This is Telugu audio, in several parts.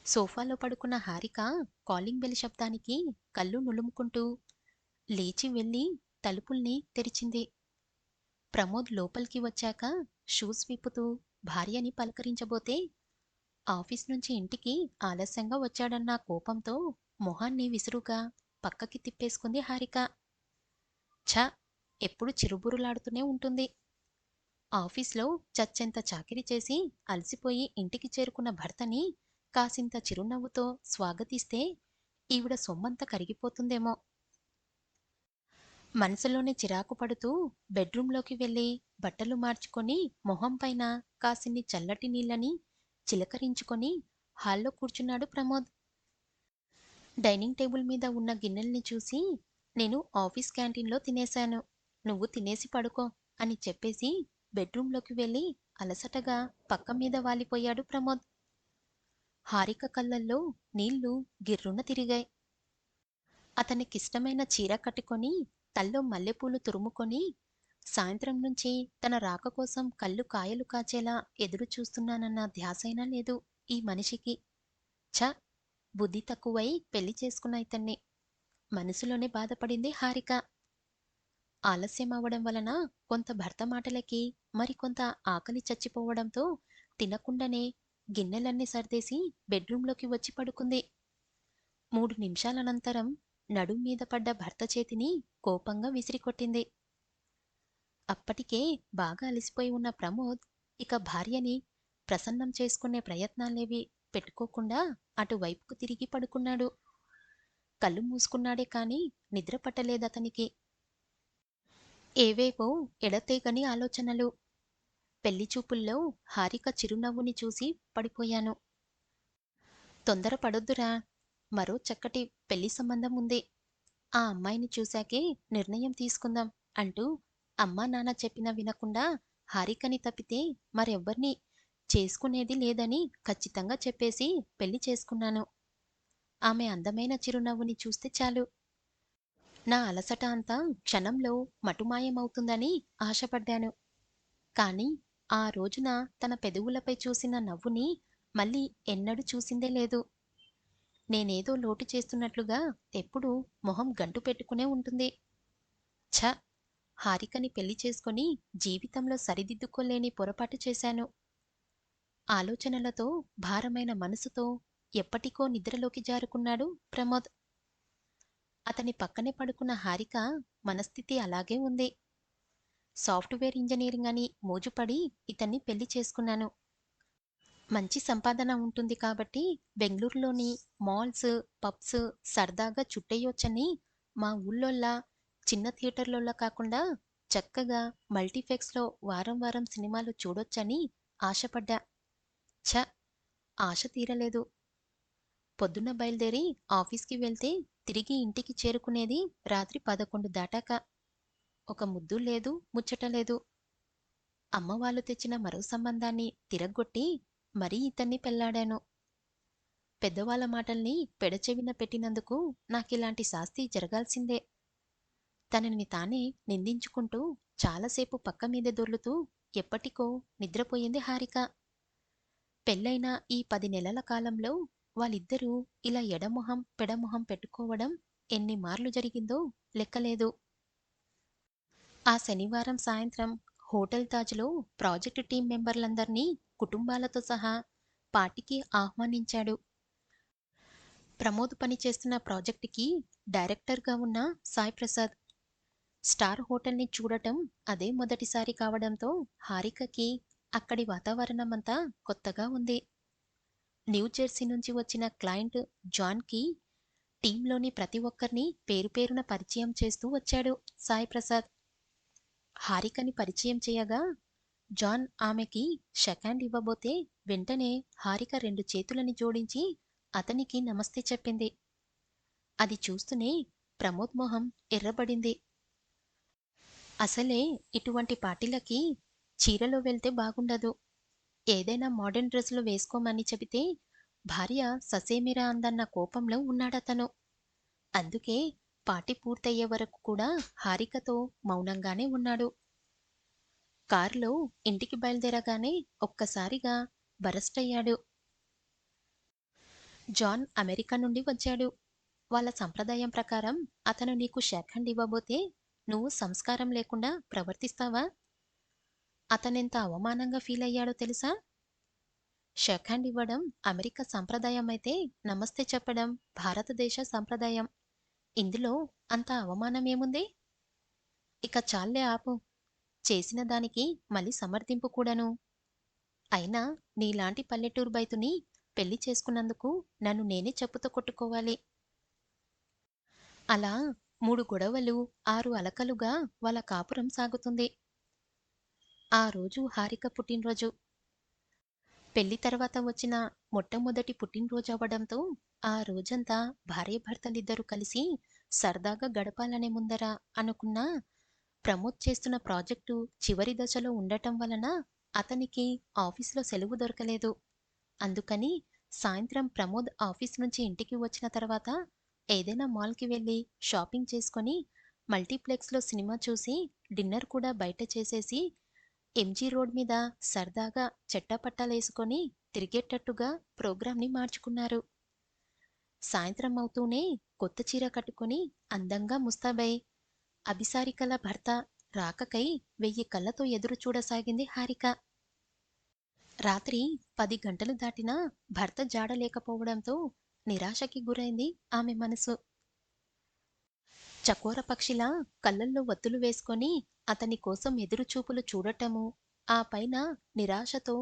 సోఫాలో పడుకున్న హారిక కాలింగ్ బెల్ శబ్దానికి కళ్ళు నులుముకుంటూ లేచి వెళ్ళి తలుపుల్ని తెరిచింది. ప్రమోద్ లోపలికి వచ్చాక షూస్ విప్పుతూ భార్యని పలకరించబోతే ఆఫీస్ నుంచి ఇంటికి ఆలస్యంగా వచ్చాడన్న కోపంతో మొహాన్ని విసురుగా పక్కకి తిప్పేసుకుంది హారిక. ఛ! ఎప్పుడు చిరుబురులాడుతూనే ఉంటుంది. ఆఫీస్లో చచ్చెంత చాకిరీ చేసి అలసిపోయి ఇంటికి చేరుకున్న భర్తని కాసింత చిరునవ్వుతో స్వాగతిస్తే ఈవిడ సొమ్మంతా కరిగిపోతుందేమో. మనసులోనే చిరాకు పడుతూ బెడ్రూంలోకి వెళ్ళి బట్టలు మార్చుకొని మొహం పైన కాసిన్ని చల్లటి నీళ్ళని చిలకరించుకొని హాల్లో కూర్చున్నాడు ప్రమోద్. డైనింగ్ టేబుల్ మీద ఉన్న గిన్నెల్ని చూసి, నేను ఆఫీస్ క్యాంటీన్లో తినేశాను, నువ్వు తినేసి పడుకో అని చెప్పేసి బెడ్రూంలోకి వెళ్ళి అలసటగా పక్క మీద వాలిపోయాడు ప్రమోద్. హారిక కళ్ళల్లో నీళ్లు గిర్రున తిరిగాయి. అతనికిష్టమైన చీర కట్టుకొని తల్లో మల్లెపూలు తురుముకొని సాయంత్రం నుంచి తన రాక కోసం కళ్ళు కాయలు కాచేలా ఎదురు చూస్తున్నానన్న ధ్యాసైనా లేదు ఈ మనిషికి. ఛ! బుద్ధి తక్కువై పెళ్లి చేసుకున్న ఇతన్ని మనసులోనే బాధపడింది హారిక. ఆలస్యం అవ్వడం వలన కొంత భర్త మాటలకి మరికొంత ఆకలి చచ్చిపోవడంతో తినకుండానే గిన్నెలన్నీ సర్దేసి బెడ్రూంలోకి వచ్చి పడుకుంది. 3 నిమిషాలనంతరం నడుం మీద పడ్డ భర్త చేతిని కోపంగా విసిరికొట్టింది. అప్పటికే బాగా అలసిపోయి ఉన్న ప్రమోద్ ఇక భార్యని ప్రసన్నం చేసుకునే ప్రయత్నాలేవి పెట్టుకోకుండా అటువైపుకు తిరిగి పడుకున్నాడు. కళ్ళు మూసుకున్నాడే కాని నిద్ర పట్టలేదతనికి. ఏవేవో ఎడతెగని ఆలోచనలు. పెళ్లిచూపుల్లో హారిక చిరునవ్వుని చూసి పడిపోయాను. తొందర పడొద్దురా, మరో చక్కటి పెళ్లి సంబంధం ఉంది. ఆ అమ్మాయిని చూశాకే నిర్ణయం తీసుకుందాం అంటూ అమ్మా నాన్న చెప్పినా వినకుండా హారికని తప్పితే మరెవ్వర్నీ చేసుకునేది లేదని ఖచ్చితంగా చెప్పేసి పెళ్లి చేసుకున్నాను. ఆమె అందమైన చిరునవ్వుని చూస్తే చాలు, నా అలసట అంతా క్షణంలో మటుమాయమవుతుందని ఆశపడ్డాను. కాని ఆ రోజున తన పెదవులపై చూసిన నవ్వుని మళ్ళీ ఎన్నడూ చూసిందే లేదు. నేనేదో లోటు చేస్తున్నట్లుగా ఎప్పుడూ మొహం గంటు పెట్టుకునే ఉంటుంది. ఛ! హారికని పెళ్లి చేసుకొని జీవితంలో సరిదిద్దుకోలేని పొరపాటు చేశాను. ఆలోచనలతో భారమైన మనసుతో ఎప్పటికో నిద్రలోకి జారుకున్నాడు ప్రమోద్. అతని పక్కనే పడుకున్న హారిక మనస్థితి అలాగే ఉంది. సాఫ్ట్‌వేర్ ఇంజినీరింగ్ అని మోజుపడి ఇతన్ని పెళ్లి చేసుకున్నాను. మంచి సంపాదన ఉంటుంది కాబట్టి బెంగుళూరులోని మాల్స్, పబ్స్ సరదాగా చుట్టెయ్యొచ్చని మా ఊళ్ళోల్లా చిన్న థియేటర్‌లోలా కాకుండా చక్కగా మల్టీప్లెక్స్‌లో వారం వారం సినిమాలు చూడొచ్చని ఆశపడ్డా. ఛ! ఆశ తీరలేదు. పొద్దున్న బయలుదేరి ఆఫీస్‌కి వెళ్తే తిరిగి ఇంటికి చేరుకునేది రాత్రి 11 దాటాక. ఒక ముద్దు లేదు, ముచ్చట లేదు. అమ్మవాళ్ళు తెచ్చిన మరో సంబంధాన్ని తిరగ్గొట్టి మరీ ఇతన్ని పెళ్లాడాను. పెద్దవాళ్ళ మాటల్ని పెడచెవిన పెట్టినందుకు నాకిలాంటి శాస్తి జరగాల్సిందే. తనని తానే నిందించుకుంటూ చాలాసేపు పక్క మీదే దొర్లుతూ ఎప్పటికో నిద్రపోయింది హారిక. పెళ్ళైన ఈ 10 నెలల కాలంలో వాళ్ళిద్దరూ ఇలా ఎడమొహం పెడమొహం పెట్టుకోవడం ఎన్ని మార్లు జరిగిందో లెక్కలేదు. ఆ శనివారం సాయంత్రం హోటల్ తాజ్‌లో ప్రాజెక్టు టీం మెంబర్లందర్నీ కుటుంబాలతో సహా పార్టీకి ఆహ్వానించాడు. ప్రమోద్ పనిచేస్తున్న ప్రాజెక్టుకి డైరెక్టర్‌గా ఉన్న సాయి ప్రసాద్. స్టార్ హోటల్‌ని చూడటం అదే మొదటిసారి కావడంతో హారికకి అక్కడి వాతావరణమంతా కొత్తగా ఉంది. న్యూజెర్సీ నుంచి వచ్చిన క్లయింట్ జాన్‌కి టీంలోని ప్రతి ఒక్కర్నీ పేరు పేరున పరిచయం చేస్తూ వచ్చాడు సాయి ప్రసాద్. హారికని పరిచయం చేయగా జాన్ ఆమెకి షేకాండ్ ఇవ్వబోతే వెంటనే హారిక 2 చేతులని జోడించి అతనికి నమస్తే చెప్పింది. అది చూస్తూనే ప్రమోద్ మొహం ఎర్రబడింది. అసలే ఇటువంటి పార్టీలకి చీరలో వెళ్తే బాగుండదు. ఏదైనా మోడర్న్ డ్రెస్‌లు వేసుకోమని చెబితే భార్య ససేమిరా అందన్న కోపంలో ఉన్నాడతను. అందుకే పార్టీ పూర్తయ్యే వరకు కూడా హారికతో మౌనంగానే ఉన్నాడు. కారులో ఇంటికి బయలుదేరగానే ఒక్కసారిగా బరస్టయ్యాడు. జాన్ అమెరికా నుండి వచ్చాడు. వాళ్ళ సంప్రదాయం ప్రకారం అతను నీకు షేక్ హ్యాండ్ ఇవ్వబోతే నువ్వు సంస్కారం లేకుండా ప్రవర్తిస్తావా? అతనెంత అవమానంగా ఫీలయ్యాడో తెలుసా? షేక్ హ్యాండ్ ఇవ్వడం అమెరికా సంప్రదాయం అయితే నమస్తే చెప్పడం భారతదేశ సంప్రదాయం. ఇందులో అంత అవమానమేముంది? ఇక చాల్లే ఆపు. చేసిన దానికి మళ్ళీ సమర్థింపు కూడాను. అయినా నీలాంటి పల్లెటూరు బైతుని పెళ్లి చేసుకున్నందుకు నన్ను నేనే చెప్పుతో కొట్టుకోవాలి. అలా 3 గొడవలు, 6 అలకలుగా వాళ్ళ కాపురం సాగుతుంది. ఆ రోజు హారిక పుట్టినరోజు. పెళ్లి తర్వాత వచ్చిన మొట్టమొదటి పుట్టినరోజు అవ్వడంతో ఆ రోజంతా భార్యాభర్తలిద్దరూ కలిసి సరదాగా గడపాలనే ముందర అనుకున్నా ప్రమోద్ చేస్తున్న ప్రాజెక్టు చివరి దశలో ఉండటం వలన అతనికి ఆఫీస్‌లో సెలవు దొరకలేదు. అందుకని సాయంత్రం ప్రమోద్ ఆఫీస్ నుంచి ఇంటికి వచ్చిన తర్వాత ఏదైనా మాల్‌కి వెళ్లి షాపింగ్ చేసుకొని మల్టీప్లెక్స్‌లో సినిమా చూసి డిన్నర్ కూడా బయట చేసేసి ఎంజీ రోడ్ మీద సరదాగా చెట్టాపట్టాలేసుకొని తిరిగేటట్టుగా ప్రోగ్రాంని మార్చుకున్నారు. సాయంత్రం అవుతూనే కొత్త చీర కట్టుకొని అందంగా ముస్తాబై అభిసారికల భర్త రాకకై 1000 కళ్ళతో ఎదురు చూడసాగింది హారిక. రాత్రి 10 గంటలు దాటినా భర్త జాడ లేకపోవడంతో నిరాశకి గురైంది ఆమె మనసు. చకోర పక్షిలా కళ్ళల్లో వత్తులు వేసుకొని అతని కోసం ఎదురుచూపులు చూడటము, ఆ పైన నిరాశతో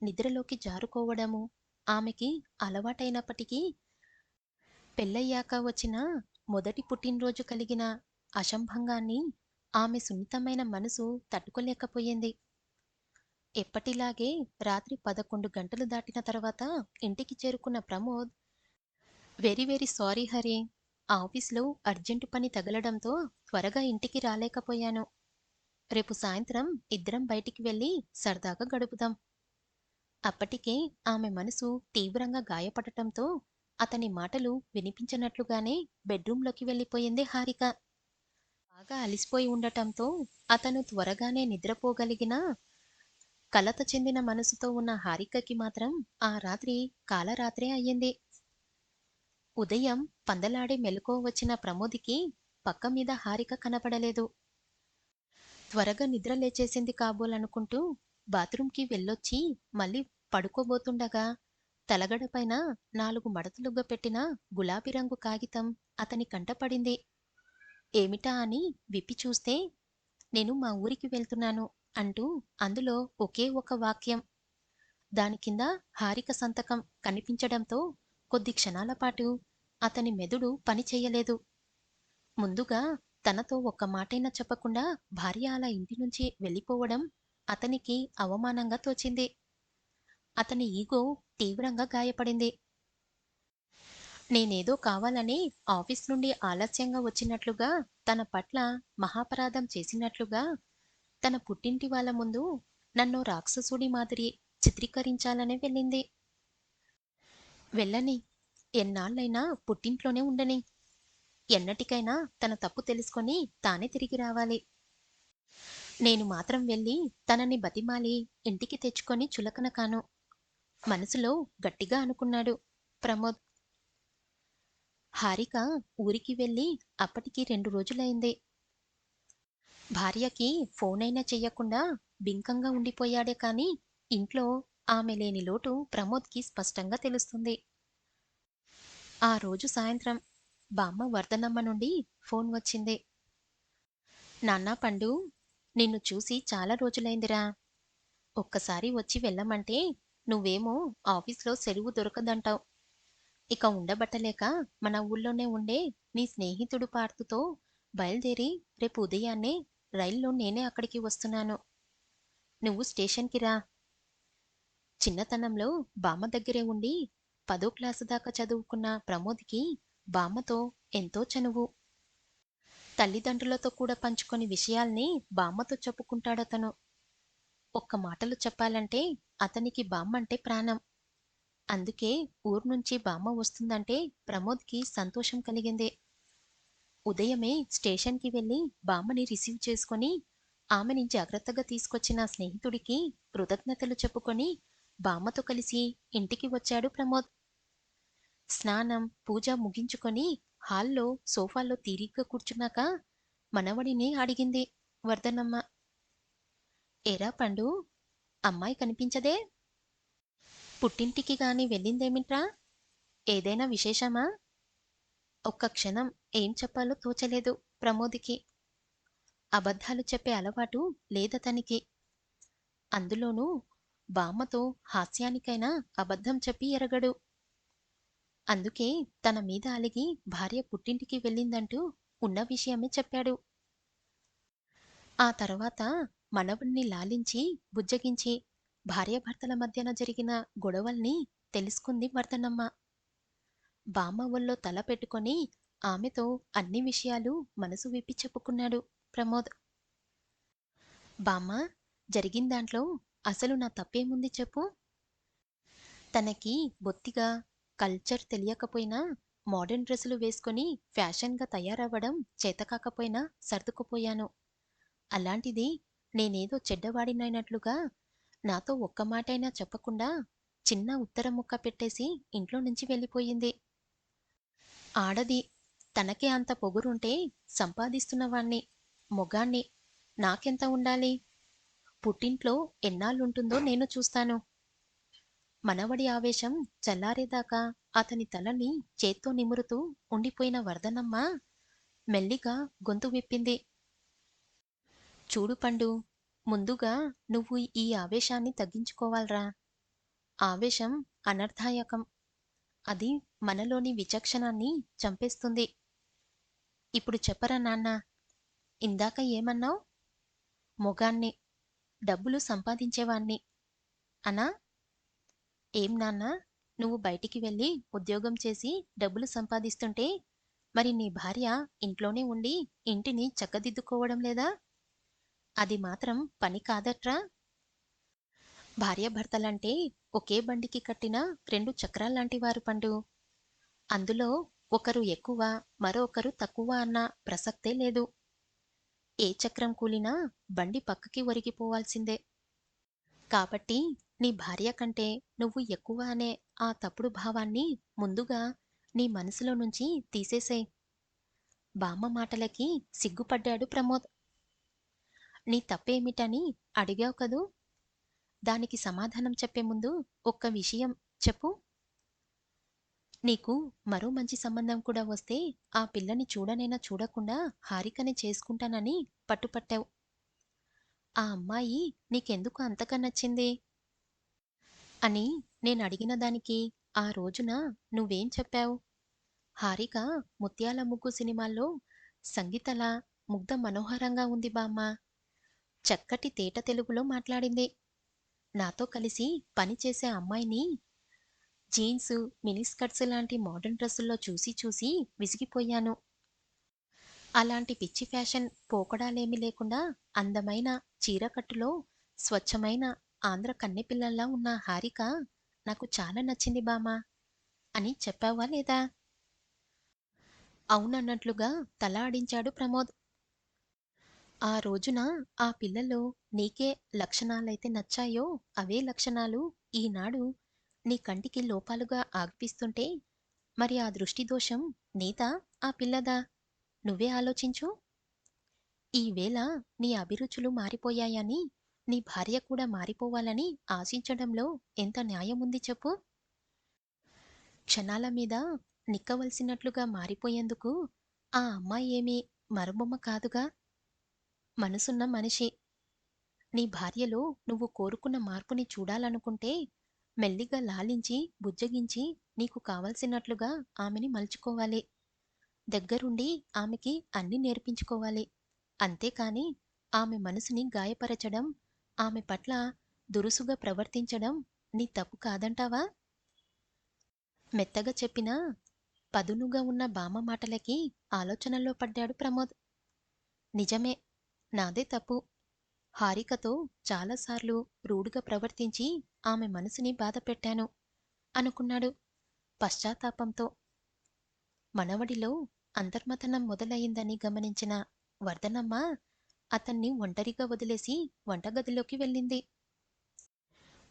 నిద్రలోకి జారుకోవడము ఆమెకి అలవాటైనప్పటికీ పెళ్ళయ్యాక వచ్చిన మొదటి పుట్టినరోజు కలిగిన అసంభంగాన్ని ఆమె సున్నితమైన మనసు తట్టుకోలేకపోయింది. ఎప్పటిలాగే రాత్రి 11 గంటలు దాటిన తర్వాత ఇంటికి చేరుకున్న Pramod, very very sorry Hari. ఆఫీస్‌లో అర్జెంటు పని తగలడంతో త్వరగా ఇంటికి రాలేకపోయాను. రేపు సాయంత్రం ఇద్దరం బయటికి వెళ్లి సరదాగా గడుపుదాం. అప్పటికే ఆమె మనసు తీవ్రంగా గాయపడటంతో అతని మాటలు వినిపించనట్లుగానే బెడ్రూంలోకి వెళ్ళిపోయింది హారిక. బాగా అలిసిపోయి ఉండటంతో అతను త్వరగానే నిద్రపోగలిగినా కలత చెందిన మనసుతో ఉన్న హారికకి మాత్రం ఆ రాత్రి కాలరాత్రే అయ్యింది. ఉదయం పందలాడే మెలకువ వచ్చిన ప్రమోద్‌కి పక్క మీద హారిక కనపడలేదు. త్వరగా నిద్ర లేచేసింది కాబోలనుకుంటూ బాత్రూంకి వెళ్ళొచ్చి మళ్ళీ పడుకోబోతుండగా తలగడపైన 4 మడతలుగా పెట్టిన గులాబీ రంగు కాగితం అతని కంటపడింది. ఏమిటా అని విప్పి చూస్తే నేను మా ఊరికి వెళ్తున్నాను అంటూ అందులో ఒకే ఒక వాక్యం. దాని కింద హారిక సంతకం కనిపించడంతో కొద్ది క్షణాల పాటు అతని మెదడు పని చెయ్యలేదు. ముందుగా తనతో ఒక్క మాటైనా చెప్పకుండా భార్య అలా ఇంటి నుంచి వెళ్ళిపోవడం అతనికి అవమానంగా తోచింది. అతని ఈగో తీవ్రంగా గాయపడింది. నేనేదో కావాలని ఆఫీస్ నుండి ఆలస్యంగా వచ్చినట్లుగా, తన పట్ల మహాపరాధం చేసినట్లుగా, తన పుట్టింటి వాళ్ళ ముందు నన్నో రాక్షసుడి మాదిరి చిత్రీకరించాలనే వెళ్ళింది. వెళ్ళని. ఎన్నాళ్ళైనా పుట్టింట్లోనే ఉండని. ఎన్నటికైనా తన తప్పు తెలుసుకొని తానే తిరిగి రావాలి. నేను మాత్రం వెళ్ళి తనని బతిమాలి ఇంటికి తెచ్చుకొని చులకన కాను. మనసులో గట్టిగా అనుకున్నాడు ప్రమోద్. హారిక ఊరికి వెళ్ళి అప్పటికి 2 రోజులైంది. భార్యకి ఫోనైనా చెయ్యకుండా బింకంగా ఉండిపోయాడే కాని ఇంట్లో ఆమె లేని లోటు ప్రమోద్‌కి స్పష్టంగా తెలుస్తుంది. ఆ రోజు సాయంత్రం బామ్మ వర్ధనమ్మ నుండి ఫోన్ వచ్చింది. నాన్నా పండు, నిన్ను చూసి చాలా రోజులైందిరా. ఒక్కసారి వచ్చి వెళ్ళమంటే నువ్వేమో ఆఫీస్‌లో సెలవు దొరకదంటావ్. ఇక ఉండబట్టలేక మన ఊళ్ళోనే ఉండే నీ స్నేహితుడు పార్థుతో బయలుదేరి రేపు ఉదయాన్నే రైల్లో నేనే అక్కడికి వస్తున్నాను. నువ్వు స్టేషన్‌కి రా. చిన్నతనంలో బామ్మ దగ్గరే ఉండి 10వ క్లాసు దాకా చదువుకున్న ప్రమోద్‌కి బామ్మతో ఎంతో చనువు. తల్లిదండ్రులతో కూడా పంచుకొని విషయాల్ని బామ్మతో చెప్పుకుంటాడతను. ఒక్క మాటలో చెప్పాలంటే అతనికి బామ్మంటే ప్రాణం. అందుకే ఊరు నుంచి బామ్మ వస్తుందంటే ప్రమోద్‌కి సంతోషం కలిగింది. ఉదయమే స్టేషన్‌కి వెళ్లి బామ్మని రిసీవ్ చేసుకొని, ఆమెని జాగ్రత్తగా తీసుకొచ్చిన స్నేహితుడికి కృతజ్ఞతలు చెప్పుకొని బామ్మతో కలిసి ఇంటికి వచ్చాడు ప్రమోద్. స్నానం, పూజ ముగించుకొని హాల్లో సోఫాలో తీరిగ్గా కూర్చున్నాక మనవడిని అడిగింది వర్ధనమ్మ. ఏరా పండు, అమ్మాయి కనిపించదే? పుట్టింటికి గాని వెళ్ళిందేమిట్రా? ఏదైనా విశేషమా? ఒక్క క్షణం ఏం చెప్పాలో తోచలేదు ప్రమోద్‌కి. అబద్ధాలు చెప్పే అలవాటు లేదతనికి. అందులోనూ బామ్మతో హాస్యానికైనా అబద్ధం చెప్పి ఎరగడు. అందుకే తన మీద అలిగి భార్య పుట్టింటికి వెళ్ళిందంటూ ఉన్న విషయమే చెప్పాడు. ఆ తర్వాత మనవణ్ణి లాలించి, బుజ్జగించి భార్యాభర్తల మధ్యన జరిగిన గొడవల్ని తెలుసుకుంది వర్ధనమ్మ. బామ్మ ఒళ్ళో తల పెట్టుకొని ఆమెతో అన్ని విషయాలు మనసు విప్పి చెప్పుకున్నాడు ప్రమోద్. బామ్మ, జరిగిందాంట్లో అసలు నా తప్పేముంది చెప్పు? తనకి బొత్తిగా కల్చర్ తెలియకపోయినా మోడర్న్ డ్రెస్సులు వేసుకొని ఫ్యాషన్‌గా తయారవ్వడం చేతకాకపోయినా సర్దుకుపోయాను. అలాంటిది నేనేదో చెడ్డవాడినైనట్లుగా నాతో ఒక్క మాటైనా చెప్పకుండా చిన్న ఉత్తరం ముక్క పెట్టేసి ఇంట్లో నుంచి వెళ్ళిపోయింది. ఆడది, తనకే అంత పొగురుంటే సంపాదిస్తున్నవాణ్ణి, మొగాణ్ణి, నాకెంత ఉండాలి? పుట్టింట్లో ఎన్నాళ్ళుంటుందో నేను చూస్తాను. మనవడి ఆవేశం చల్లారేదాకా అతని తలని చేత్తో నిమురుతూ ఉండిపోయిన వర్ధనమ్మ మెల్లిగా గొంతు విప్పింది. చూడు పండు, ముందుగా నువ్వు ఈ ఆవేశాన్ని తగ్గించుకోవాల్రా. ఆవేశం అనర్థాయకం. అది మనలోని విచక్షణాన్ని చంపేస్తుంది. ఇప్పుడు చెప్పరా నాన్నా, ఇందాక ఏమన్నావ్? మొగాణ్ణి, డబ్బులు సంపాదించేవాణ్ణి అనా? ఏం నాన్నా, నువ్వు బయటికి వెళ్ళి ఉద్యోగం చేసి డబ్బులు సంపాదిస్తుంటే మరి నీ భార్య ఇంట్లోనే ఉండి ఇంటిని చక్కదిద్దుకోవడం లేదా? అది మాత్రం పని కాదట్రా. భార్యాభర్తలంటే ఒకే బండికి కట్టిన రెండు చక్రాల్లాంటివారు పండు. అందులో ఒకరు ఎక్కువ, మరొకరు తక్కువ అన్న ప్రసక్తే లేదు. ఏ చక్రం కూలినా బండి పక్కకి ఒరిగిపోవాల్సిందే. కాబట్టి నీ భార్య కంటే నువ్వు ఎక్కువ అనే ఆ తప్పుడు భావాన్ని ముందుగా నీ మనసులో నుంచి తీసేసేయ్. బామ్మ మాటలకి సిగ్గుపడ్డాడు ప్రమోద్. నీ తప్పేమిటని అడిగావు కదూ, దానికి సమాధానం చెప్పే ముందు ఒక్క విషయం చెప్పు. నీకు మరో మంచి సంబంధం కూడా వస్తే ఆ పిల్లని చూడనైనా చూడకుండా హారికని చేసుకుంటానని పట్టుపట్టావు. ఆ అమ్మాయి నీకెందుకు అంతగా నచ్చింది అని నేనడిగిన దానికి ఆ రోజున నువ్వేం చెప్పావు? హారిక 'ముత్యాల ముగ్గు' సినిమాల్లో సంగీతలా ముగ్ధ మనోహరంగా ఉంది బామ్మ. చక్కటి తేట తెలుగులో మాట్లాడింది. నాతో కలిసి పనిచేసే అమ్మాయిని జీన్స్, మినీ స్కర్ట్స్ లాంటి మోడర్న్ డ్రెస్సుల్లో చూసి చూసి విసిగిపోయాను. అలాంటి పిచ్చి ఫ్యాషన్ పోకడాలేమీ లేకుండా అందమైన చీరకట్టులో స్వచ్ఛమైన ఆంధ్ర కన్నెపిల్లల్లా ఉన్న హారిక నాకు చాలా నచ్చింది బామ్మ అని చెప్పావా లేదా? అవునన్నట్లుగా తల ఆడించాడు ప్రమోద్. ఆ రోజున ఆ పిల్లలో నీకే లక్షణాలైతే నచ్చాయో అవే లక్షణాలు ఈనాడు నీ కంటికి లోపాలుగా ఆగ్పిస్తుంటే మరి ఆ దృష్టి దోషం నీదా, ఆ పిల్లదా? నువ్వే ఆలోచించు. ఈవేళ నీ అభిరుచులు మారిపోయాయని నీ భార్య కూడా మారిపోవాలని ఆశించడంలో ఎంత న్యాయముంది చెప్పు. క్షణాల మీద నిక్కవలసినట్లుగా మారిపోయేందుకు ఆ అమ్మాయి ఏమీ మరబొమ్మ కాదుగా. మనసున్న మనిషి. నీ భార్యలో నువ్వు కోరుకున్న మార్పుని చూడాలనుకుంటే మెల్లిగా లాలించి, బుజ్జగించి నీకు కావలసినట్లుగా ఆమెని మలుచుకోవాలి. దగ్గరుండి ఆమెకి అన్నీ నేర్పించుకోవాలి. అంతేకాని ఆమె మనసుని గాయపరచడం, ఆమె పట్ల దురుసుగా ప్రవర్తించడం నీ తప్పు కాదంటావా? మెత్తగా చెప్పినా పదునుగా ఉన్న బామ్మ మాటలకి ఆలోచనల్లో పడ్డాడు ప్రమోద్. నిజమే, నాదే తప్పు. హారికతో చాలాసార్లు రూడ్‌గా ప్రవర్తించి ఆమె మనసుని బాధపెట్టాను అనుకున్నాడు పశ్చాత్తాపంతో. మనవడిలో అంతర్మథనం మొదలయిందని గమనించిన వర్ధనమ్మ అతన్ని ఒంటరిగా వదిలేసి వంటగదిలోకి వెళ్ళింది.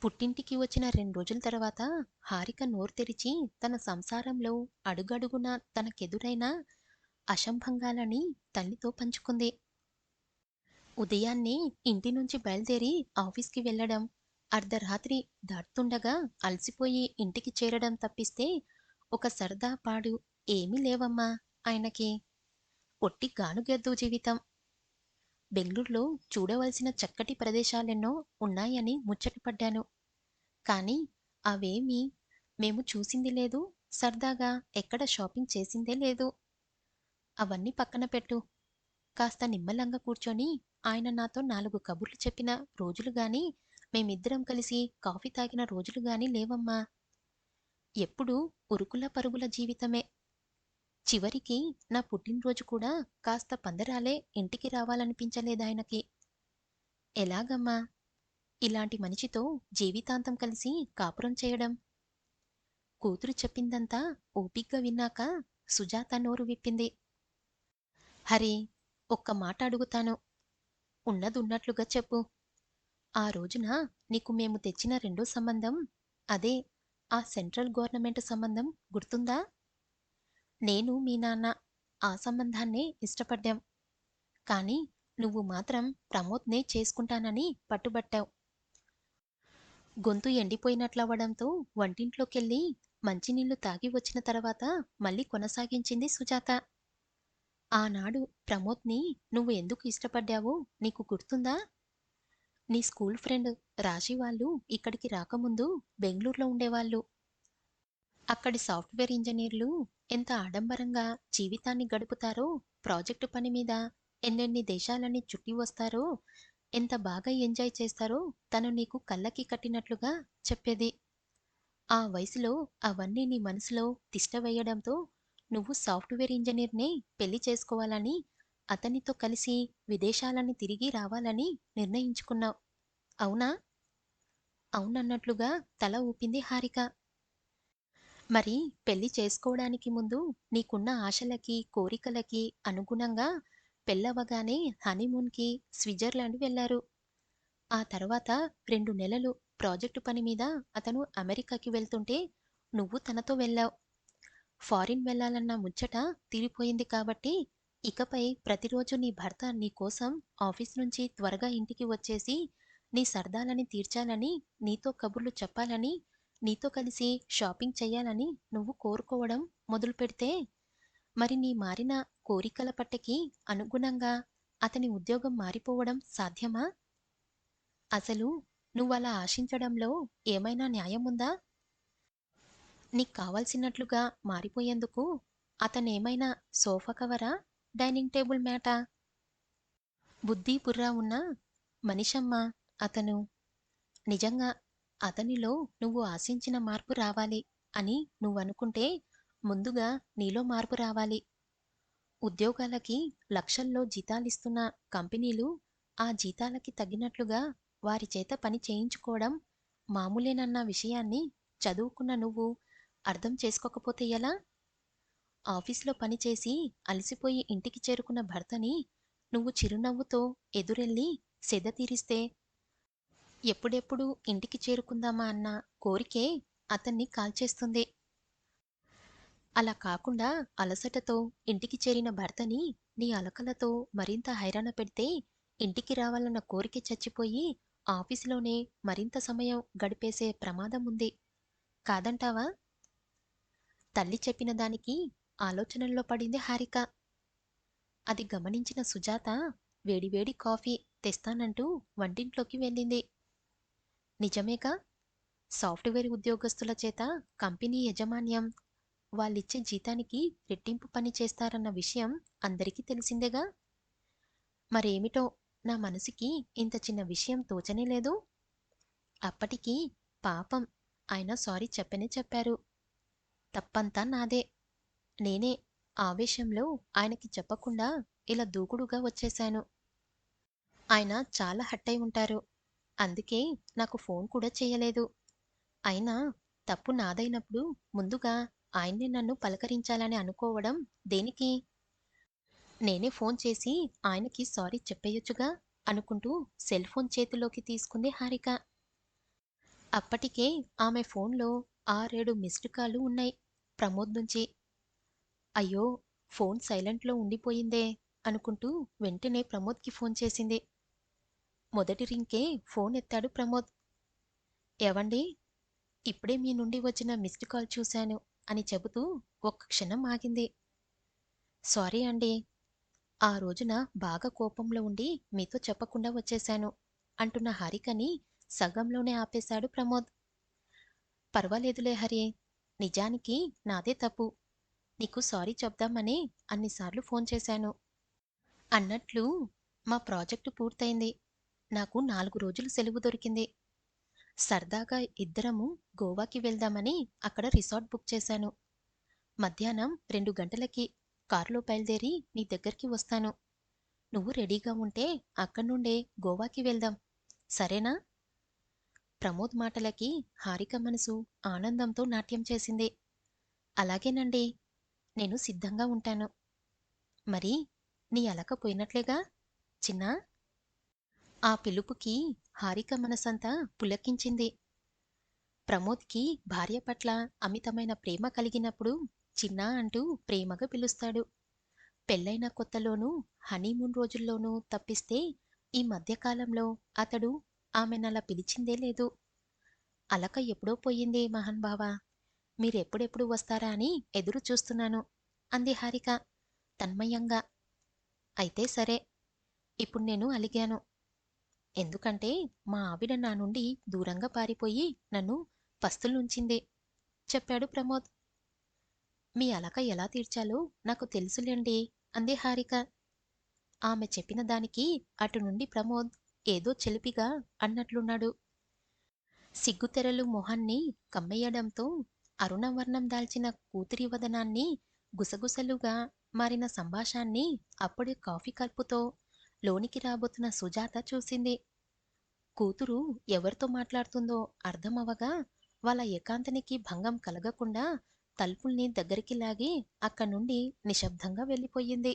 పుట్టింటికి వచ్చిన 2 రోజుల తర్వాత హారిక నోరు తెరిచి తన సంసారంలో అడుగడుగునా తనకెదురైన అసంభంగాలని తల్లితో పంచుకుంది. ఉదయాన్నే ఇంటి నుంచి బయలుదేరి ఆఫీస్‌కి వెళ్ళడం, అర్ధరాత్రి దాటుతుండగా అలసిపోయి ఇంటికి చేరడం తప్పిస్తే ఒక సరదా పాడు ఏమీ లేవమ్మా ఆయనకి. ఒట్టి గానుగెద్దు జీవితం. బెంగుళూరులో చూడవలసిన చక్కటి ప్రదేశాలెన్నో ఉన్నాయని ముచ్చటపడ్డాను. కానీ అవేమీ మేము చూసింది లేదు, సరదాగా ఎక్కడ షాపింగ్ చేసిందే లేదు. అవన్నీ పక్కన పెట్టు. కాస్త నిమ్మలంగా కూర్చొని ఆయన నాతో 4 కబుర్లు చెప్పిన రోజులు గాని, మేమిద్దరం కలిసి కాఫీ తాగిన రోజులు గాని లేవమ్మా. ఎప్పుడూ ఉరుకుల పరుగుల జీవితమే. చివరికి నా పుట్టినరోజు కూడా కాస్త పందరాలే ఇంటికి రావాలనిపించలేదాయనకి. ఎలాగమ్మా ఇలాంటి మనిషితో జీవితాంతం కలిసి కాపురం చేయడం? కూతురు చెప్పిందంతా ఓపిగ్గా విన్నాక సుజాత నోరు విప్పింది. హరి, ఒక్క మాట అడుగుతాను. ఉన్నదున్నట్లుగా చెప్పు. ఆ రోజున నీకు మేము తెచ్చిన రెండో సంబంధం, అదే ఆ సెంట్రల్ గవర్నమెంట్ సంబంధం గుర్తుందా? నేను మీ నాన్న ఆ సంబంధాన్నే ఇష్టపడ్డాం. కానీ నువ్వు మాత్రం ప్రమోద్‌నే చేసుకుంటానని పట్టుబట్టావు. గొంతు ఎండిపోయినట్లవ్వడంతో వంటింట్లోకెళ్ళి మంచినీళ్లు తాగి వచ్చిన తర్వాత మళ్ళీ కొనసాగించింది సుజాత. ఆనాడు ప్రమోద్‌ని నువ్వు ఎందుకు ఇష్టపడ్డావో నీకు గుర్తుందా? నీ స్కూల్ ఫ్రెండ్ రాజీ వాళ్ళు ఇక్కడికి రాకముందు బెంగుళూరులో ఉండేవాళ్ళు. అక్కడి సాఫ్ట్‌వేర్ ఇంజినీర్లు ఎంత ఆడంబరంగా జీవితాన్ని గడుపుతారో, ప్రాజెక్టు పని మీద ఎన్నెన్ని దేశాలని చుట్టి వస్తారో, ఎంత బాగా ఎంజాయ్ చేస్తారో తను నీకు కళ్ళకి కట్టినట్లుగా చెప్పేది. ఆ వయసులో అవన్నీ నీ మనసులో తిష్ట వేయడంతో నువ్వు సాఫ్ట్‌వేర్ ఇంజినీర్‌నే పెళ్లి చేసుకోవాలని, అతనితో కలిసి విదేశాలని తిరిగి రావాలని నిర్ణయించుకున్నావు. అవునా? అవునన్నట్లుగా తల ఊపింది హారిక. మరి పెళ్లి చేసుకోవడానికి ముందు నీకున్న ఆశలకి, కోరికలకి అనుగుణంగా పెళ్లవ్వగానే హనీమూన్‌కి స్విట్జర్లాండ్ వెళ్లారు. ఆ తర్వాత 2 నెలలు ప్రాజెక్టు పని మీద అతను అమెరికాకి వెళ్తుంటే నువ్వు తనతో వెళ్ళావు. ఫారిన్ వెళ్ళాలన్న ముచ్చట తీరిపోయింది కాబట్టి ఇకపై ప్రతిరోజు నీ భర్త నీ కోసం ఆఫీస్ నుంచి త్వరగా ఇంటికి వచ్చేసి నీ సరదాలని తీర్చాలని, నీతో కబుర్లు చెప్పాలని, నీతో కలిసి షాపింగ్ చెయ్యాలని నువ్వు కోరుకోవడం మొదలుపెడితే, మరి నీ మారిన కోరికల పట్టకి అనుగుణంగా అతని ఉద్యోగం మారిపోవడం సాధ్యమా? అసలు నువ్వలా ఆశించడంలో ఏమైనా న్యాయముందా? నీకు కావాల్సినట్లుగా మారిపోయేందుకు అతనేమైనా సోఫా కవరా? డైనింగ్ టేబుల్ మ్యాటా? బుద్ధి బుర్ర ఉన్న మనిషమ్మా అతను. నిజంగా అతనిలో నువ్వు ఆశించిన మార్పు రావాలి అని నువ్వనుకుంటే ముందుగా నీలో మార్పు రావాలి. ఉద్యోగాలకి లక్షల్లో జీతాలిస్తున్న కంపెనీలు ఆ జీతాలకి తగ్గినట్లుగా వారి చేత పని చేయించుకోవడం మామూలేనన్న విషయాన్ని చదువుకున్న నువ్వు అర్థం చేసుకోకపోతే ఎలా? ఆఫీస్‌లో పనిచేసి అలసిపోయి ఇంటికి చేరుకున్న భర్తని నువ్వు చిరునవ్వుతో ఎదురెళ్ళి సేద తీరిస్తే ఎప్పుడెప్పుడు ఇంటికి చేరుకుందామా అన్న కోరికే అతన్ని కాల్చేస్తుంది. అలా కాకుండా అలసటతో ఇంటికి చేరిన భర్తని నీ అలకలతో మరింత హైరాణ పెడితే ఇంటికి రావాలన్న కోరిక చచ్చిపోయి ఆఫీసులోనే మరింత సమయం గడిపేసే ప్రమాదం ఉంది. కాదంటావా? తల్లి చెప్పిన దానికి ఆలోచనల్లో పడింది హారిక. అది గమనించిన సుజాత వేడివేడి కాఫీ తెస్తానంటూ వంటింట్లోకి వెళ్ళింది. నిజమేగా? సాఫ్ట్‌వేర్ ఉద్యోగస్తుల చేత కంపెనీ యాజమాన్యం వాళ్ళిచ్చే జీతానికి రెట్టింపు పని చేస్తారన్న విషయం అందరికీ తెలిసిందేగా? మరేమిటో నా మనసుకి ఇంత చిన్న విషయం తోచనే లేదు. అప్పటికి పాపం ఆయన సారీ చెప్పనే చెప్పారు. తప్పంతా నాదే. నేనే ఆవేశంలో ఆయనకి చెప్పకుండా ఇలా దూకుడుగా వచ్చేశాను. ఆయన చాలా హర్టై ఉంటారు. అందుకే నాకు ఫోన్ కూడా చెయ్యలేదు. అయినా తప్పు నాదైనప్పుడు ముందుగా ఆయన్నే నన్ను పలకరించాలని అనుకోవడం దేనికి? నేనే ఫోన్ చేసి ఆయనకి సారీ చెప్పేయొచ్చుగా అనుకుంటూ సెల్ ఫోన్ చేతిలోకి తీసుకుంది హారిక. అప్పటికే ఆమె ఫోన్లో 6, 7 మిస్డ్ కాల్లు ఉన్నాయి ప్రమోద్ నుంచి. అయ్యో! ఫోన్ సైలెంట్‌లో ఉండిపోయిందే అనుకుంటూ వెంటనే ప్రమోద్‌కి ఫోన్ చేసింది. మొదటి రింగ్‌కే ఫోన్ ఎత్తాడు ప్రమోద్. ఏవండీ! ఇప్పుడే మీ నుండి వచ్చిన మిస్డ్ కాల్ చూశాను అని చెబుతూ ఒక్క క్షణం ఆగింది. సారీ అండీ. ఆ రోజున బాగా కోపంలో ఉండి మీతో చెప్పకుండా వచ్చేశాను అంటున్న హారికని సగంలోనే ఆపేశాడు ప్రమోద్. పర్వాలేదులే హరి. నిజానికి నాదే తప్పు. నీకు సారీ చెప్దామనే అన్నిసార్లు ఫోన్ చేశాను. అన్నట్లు మా ప్రాజెక్టు పూర్తయింది. నాకు 4 రోజులు సెలవు దొరికింది. సరదాగా ఇద్దరము గోవాకి వెళ్దామని అక్కడ రిసార్ట్ బుక్ చేశాను. మధ్యాహ్నం 2 గంటలకి కారులో బయలుదేరి నీ దగ్గరికి వస్తాను. నువ్వు రెడీగా ఉంటే అక్కడ్నుండే గోవాకి వెళ్దాం. సరేనా? ప్రమోద్ మాటలకి హారిక మనసు ఆనందంతో నాట్యం చేసింది. అలాగేనండి. నేను సిద్ధంగా ఉంటాను. మరి నీ అలక పోయినట్లేగా చిన్నా? ఆ పిలుపుకి హారిక మనసంతా పులకించింది. ప్రమోద్‌కి భార్య పట్ల అమితమైన ప్రేమ కలిగినప్పుడు చిన్నా అంటూ ప్రేమగా పిలుస్తాడు. పెళ్లైన కొత్తలోనూ, హనీమూన్ రోజుల్లోనూ తప్పిస్తే ఈ మధ్య కాలంలో అతడు ఆమెనలా పిలిచిందే లేదు. అలక ఎప్పుడో పోయింది మహానుభావా! మీరెప్పుడెప్పుడు వస్తారా అని ఎదురు చూస్తున్నాను అంది హారిక తన్మయంగా. అయితే సరే. ఇప్పుడు నేను అలిగాను. ఎందుకంటే మా ఆవిడ నా నుండి దూరంగా పారిపోయి నన్ను పస్తులుంచింది చెప్పాడు ప్రమోద్. మీ అలక ఎలా తీర్చాలో నాకు తెలుసులెండి అంది హారిక. ఆమె చెప్పిన దానికి అటు నుండి ప్రమోద్ ఏదో చిలిపిగా అన్నట్లున్నాడు. సిగ్గుతెరలు మొహాన్ని కమ్మెయ్యడంతో అరుణవర్ణం దాల్చిన కూతురి వదనాన్ని గుసగుసలుగా మారిన సంభాషాన్ని అప్పుడే కాఫీ కలుపుతో లోనికి రాబోతున్న సుజాత చూసింది. కూతురు ఎవరితో మాట్లాడుతుందో అర్థమవగా వాళ్ళ ఏకాంతానికి భంగం కలగకుండా తలుపుల్ని దగ్గరికి లాగి అక్కడ్నుండి నిశ్శబ్దంగా వెళ్ళిపోయింది.